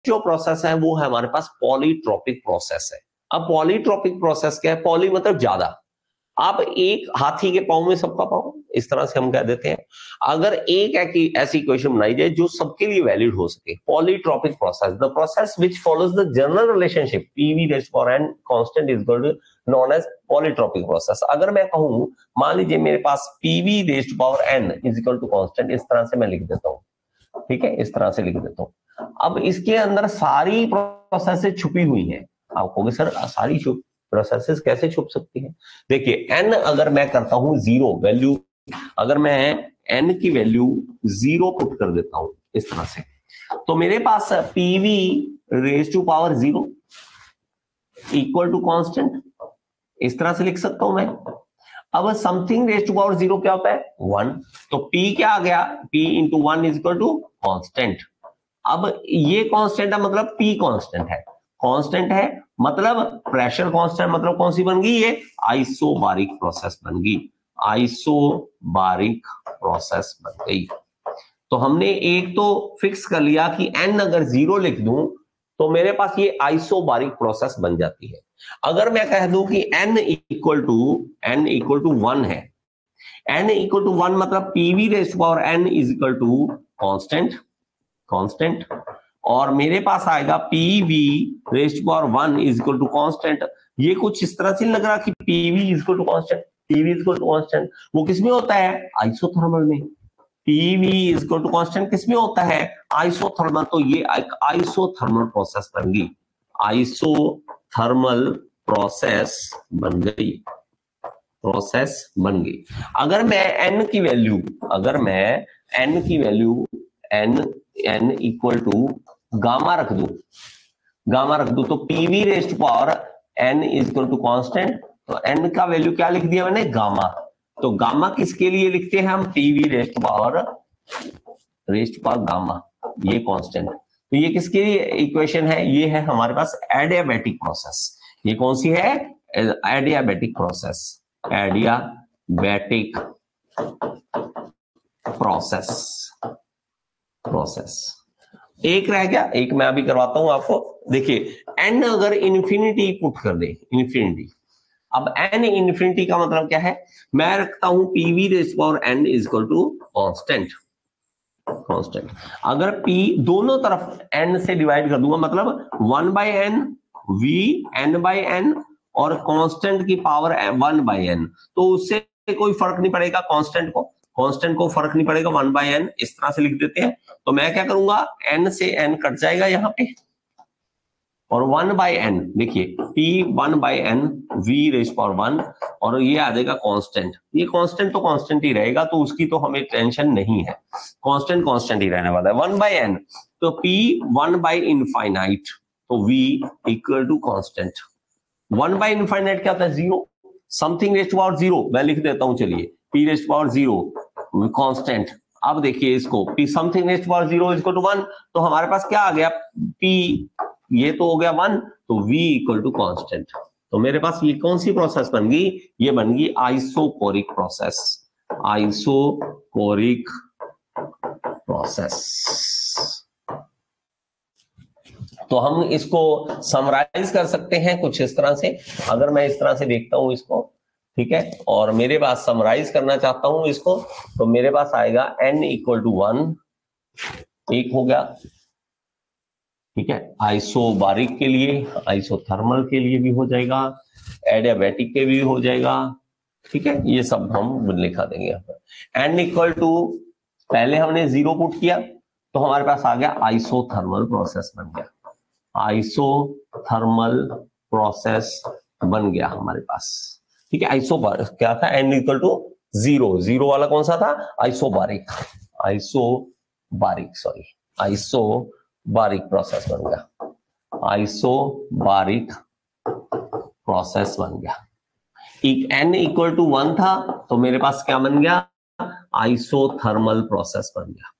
जो प्रोसेस है वो है हमारे पास पॉलीट्रोपिक प्रोसेस है। अब पॉलीट्रोपिक प्रोसेस क्या है? पॉली मतलब ज्यादा। आप एक हाथी के पांव में सबका पांव, इस तरह से हम कह देते हैं। अगर एक ऐसी इक्वेशन बनाई जाए जो सबके लिए वैलिड हो सके, polytropic process, the process which follows the general relationship PV raise power n constant is known as polytropic process. अगर मैं कहूं, मान लीजिए मेरे पास PV raise power n is equal to constant, इस तरह से मैं लिख देता हूं, ठीक है, इस तरह से लिख देता हूं। अब इसके अंदर सारी प्रोसेस छुपी हुई हैं। आप कहोगे सर सारी प्रोसेसेस कैसे छुप सकती है? देखिए n अगर मैं करता हूं जीरो वैल्यू, अगर मैं n की वैल्यू जीरो पुट कर देता हूं इस तरह से, तो मेरे पास PV raise to power zero equal to constant, इस तरह से लिख सकता हूं मैं। अब something raise to power zero क्या होता है? वन। तो p क्या आ गया? p into one is equal to constant. अब ये कांस्टेंट है मतलब p कांस्टेंट है, कांस्टेंट है मतलब प्रेशर कांस्टेंट, मतलब कौन सी बन गई? ये आइसोबारिक प्रोसेस बन गई, आइसोबारिक प्रोसेस बन गई। तो हमने एक तो फिक्स कर लिया कि n अगर जीरो लिख दूं तो मेरे पास ये आइसोबारिक प्रोसेस बन जाती है। अगर मैं कह दूं कि n इक्वल टू वन है, n इक्वल टू वन मतलब PV raise to power n is equal to constant, constant, और मेरे पास आएगा PV raise to power one is equal to constant. ये कुछ इस तरह से लग रहा कि PV is equal to constant, PV is equal to constant, वो किसमें होता है? आइसोथर्मल में। PV is equal to constant किसमें होता है? आइसोथर्मल। तो ये एक आइसोथर्मल प्रोसेस बन गई, आइसोथर्मल प्रोसेस बन गई, प्रोसेस बन गई। अगर मैं n की वैल्यू, अगर मैं n की value n equal to gamma रख दूं, गामा रख दूं, तो PV raise to power n is equal to constant. तो n का वैल्यू क्या लिख दिया मैंने? गामा। तो गामा किसके लिए लिखते हैं हम? PV raise to power gamma, ये कांस्टेंट। तो ये किसकी इक्वेशन है? ये है हमारे पास एडियाबैटिक प्रोसेस। ये कौन सी है? Adiabatic process, adiabatic process. एक रह गया, एक मैं अभी करवाता हूं आपको। देखिए n अगर इन्फिनिटी पुट कर दे, इन्फिनिटी, अब n इन्फिनिटी का मतलब क्या है? मैं रखता हूं PV raise power n is equal to constant, constant. अगर p दोनों तरफ n से डिवाइड कर दूंगा, मतलब 1/n v n/n और कांस्टेंट की पावर 1/n, तो उससे कोई फर्क नहीं पड़ेगा कांस्टेंट को, कांस्टेंट को फर्क नहीं पड़ेगा, 1/n इस तरह से लिख देते हैं। तो मैं क्या करूंगा? n से n कट जाएगा यहां पे, और 1/n, देखिए p 1/n v rays power 1, और ये आ जाएगा कांस्टेंट। ये कांस्टेंट तो कांस्टेंट ही रहेगा, तो उसकी तो हमें टेंशन नहीं है, कांस्टेंट कांस्टेंट ही रहने वाला है। 1/n तो p 1/इनफाइनाइट, तो v equal to constant. One by infinite क्या होता है? Zero. Something raise to power zero मैं लिख देता हूं, चलिए p raise to power zero constant. अब देखिए इसको p something raise to power zero equal to one, तो हमारे पास क्या आ गया? p ये तो हो गया वन, तो v इक्वल टू कांस्टेंट। तो मेरे पास ये कौन सी प्रोसेस बन गई? ये बन गई आइसोकोरिक प्रोसेस, आइसोकोरिक प्रोसेस। तो हम इसको समराइज कर सकते हैं कुछ इस तरह से। अगर मैं इस तरह से देखता हूं इसको, ठीक है, और मेरे पास समराइज करना चाहता हूं इसको, तो मेरे पास आएगा n इक्वल टू वन, एक हो गया, ठीक है, आइसोबारिक के लिए, आइसोथर्मल के लिए भी हो जाएगा, एडियाबैटिक के भी हो जाएगा, ठीक है, ये सब हम लिखा देंगे यहाँ पर। n इक्वल टू, पहले हमने जीरो पुट किया तो हमारे पास आ गया आइसोथर्मल प्रोसेस बन गया, आइसोथर्मल प्रोसेस बन गया हमारे पास, ठीक है। आइसोबारिक क्या था? n equal to zero, zero वाला कौन सा था? Isobaric, isobaric sorry, isobaric process बन गया, आइसोबारिक प्रोसेस बन गया। n इक्वल टू वन था तो मेरे पास क्या बन गया? आइसोथर्मल प्रोसेस बन गया,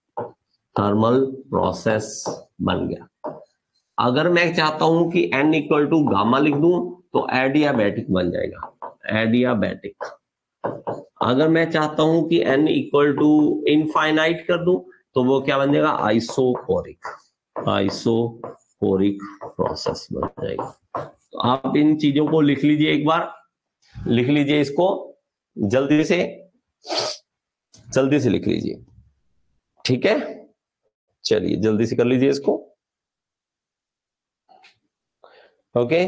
थर्मल प्रोसेस बन गया। अगर मैं चाहता हूं कि n इक्वल टू गामा लिख दूं तो एडियाबैटिक बन जाएगा, एडियाबैटिक। अगर मैं चाहता हूं कि n इक्वल टू इनफाइनाइट कर दूं तो वो क्या बन जाएगा? आइसोकोरिक, आइसोकोरिक फोरिक प्रोसेस बन जाएगा। तो आप इन चीजों को लिख लीजिए, एक बार लिख लीजिए इसको, जल्दी से लिख लीजिए, ठीक है। चलिए जल्दी से कर लीजिए इसको, ओके।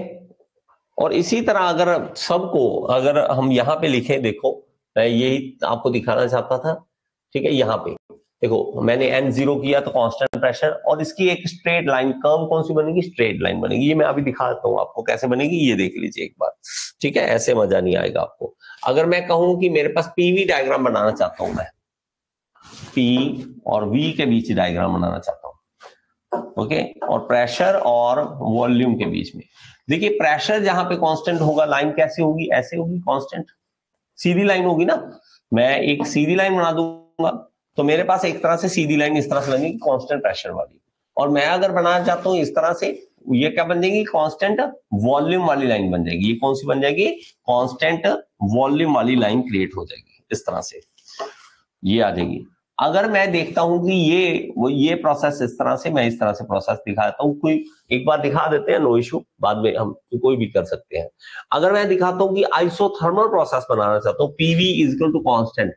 और इसी तरह अगर सबको अगर हम यहां पे लिखें, देखो मैं यही आपको दिखाना चाहता था, ठीक है। यहां पे देखो मैंने n0 किया तो कांस्टेंट प्रेशर, और इसकी एक स्ट्रेट लाइन कर्व कौन सी बनेगी, स्ट्रेट लाइन बनेगी। ये मैं अभी दिखाता हूं आपको कैसे बनेगी, ये देख लीजिए एक बार, ठीक है। ऐसे मजा नहीं आएगा आपको। अगर मैं कहूं कि मेरे पास पीवी डायग्राम बनाना चाहता हूं, मैं P और V के बीच डायग्राम बनाना चाहता हूं, ओके, और प्रेशर और वॉल्यूम के बीच में, देखिए प्रेशर जहां पे कांस्टेंट होगा, लाइन कैसी होगी, ऐसे होगी, कांस्टेंट सीधी लाइन होगी ना। मैं एक सीधी लाइन बना दूंगा तो मेरे पास एक तरह से सीधी लाइन इस तरह से बनेगी कांस्टेंट प्रेशर वाली, और मैं अगर बनाना चाहता हूं इस तरह से, ये क्या बन जाएगी, कांस्टेंट वॉल्यूम वाली लाइन बन जाएगी। ये कौन सी बन जाएगी, कांस्टेंट वॉल्यूम वाली लाइन क्रिएट हो जाएगी, इस तरह से ये आ जाएगी। अगर मैं देखता हूं कि ये प्रोसेस इस तरह से, मैं इस तरह से प्रोसेस दिखाता हूं, कोई एक बार दिखा देते हैं, नो इशू, बाद में हम कोई भी कर सकते हैं। अगर मैं दिखाता हूं कि आइसोथर्मल प्रोसेस बनाना चाहता हूं, PV is equal to constant,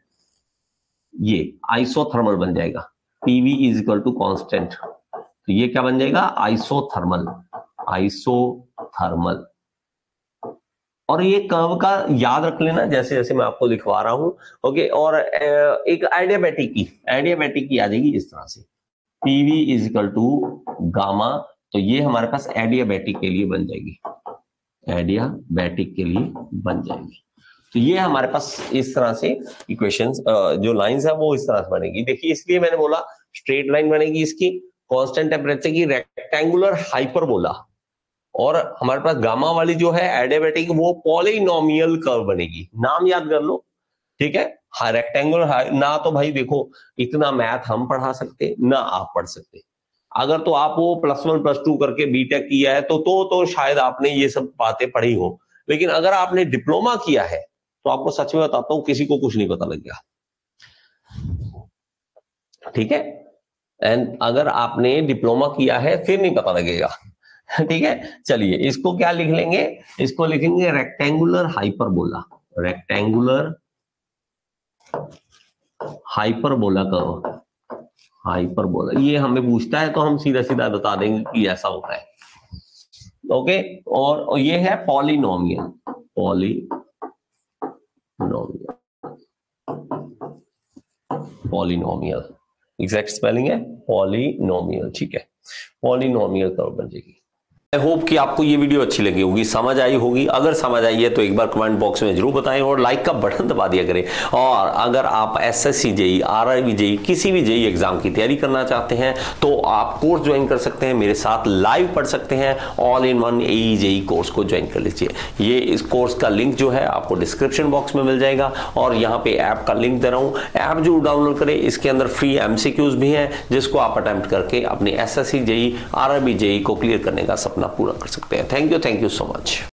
ये आइसोथर्मल बन जाएगा, PV is equal to constant, तो ये क्या बन जाएगा, आइसोथर्मल। और ये कर्व का याद रख लेना जैसे जैसे मैं आपको लिखवा रहा हूं, ओके। और एक एडियाबैटिक की आ जाएगी इस तरह से, PV is equal to gamma, तो ये हमारे पास एडियाबैटिक के लिए बन जाएगी, तो ये हमारे पास इस तरह से इक्वेशंस, जो लाइंस है वो इस तरह से बनेगी। देखिए इसलिए मैंने बोला स्ट्रेट लाइन बनेगी इसकी, कांस्टेंट टेम्परेचर की, रेक्टेंगुलर हाइपरबोला, और हमारे पास गामा वाली जो है एडियाबैटिक, वो पॉलिनोमियल कर्व बनेगी। नाम याद कर लो, ठीक है। रेक्टेंगुलर ना तो भाई देखो इतना मैथ हम पढ़ा सकते ना आप पढ़ सकते, अगर तो आप वो +1 +2 करके बीटेक किया है तो शायद आपने ये सब बातें पढ़ी हो, लेकिन अगर आपने डिप्लोमा किया है तो आपको सच में बताता हूं किसी को कुछ नहीं पता लग गया, ठीक है। एंड अगर आपने डिप्लोमा किया है फिर नहीं पता लगेगा, ठीक है। चलिए इसको क्या लिख लेंगे, इसको लिखेंगे रेक्टेंगुलर हाइपरबोला, कर्व, हाइपरबोला। ये हमें पूछता है तो हम सीधा सीधा बता देंगे कि ऐसा होता है, ओके। और ये है पॉलिनोमियल, एग्जैक्ट स्पेलिंग है पॉलिनोमियल, ठीक है। पॉलिनोमियल कर्व बन जाएगी। आई होप कि आपको ये वीडियो अच्छी लगी होगी, समझ आई होगी। अगर समझ आई है तो एक बार कमेंट बॉक्स में जरूर बताएं और लाइक का बटन दबा दिया करें। और अगर आप एसएससी जेई, आरआरबी जेई, किसी भी जेई एग्जाम की तैयारी करना चाहते हैं तो आप कोर्स ज्वाइन कर सकते हैं, मेरे साथ लाइव पढ़ सकते हैं। All in one AE JE course को ज्वाइन कर लीजिए। ये इस कोर्स का लिंक जो है आपको डिस्क्रिप्शन बॉक्स में मिल जाएगा, और यहाँ पे ऐप का लिंक दे रहा हूँ, ऐप जरूर डाउनलोड करें। इसके अंदर फ्री एमसीक्यूज भी हैं जिसको आप अटेम्प्ट करके अपने एसएससी जेई, आरआरबी जेई को क्लियर करने का सपना पूरा कर सकते हैं। Thank you so much.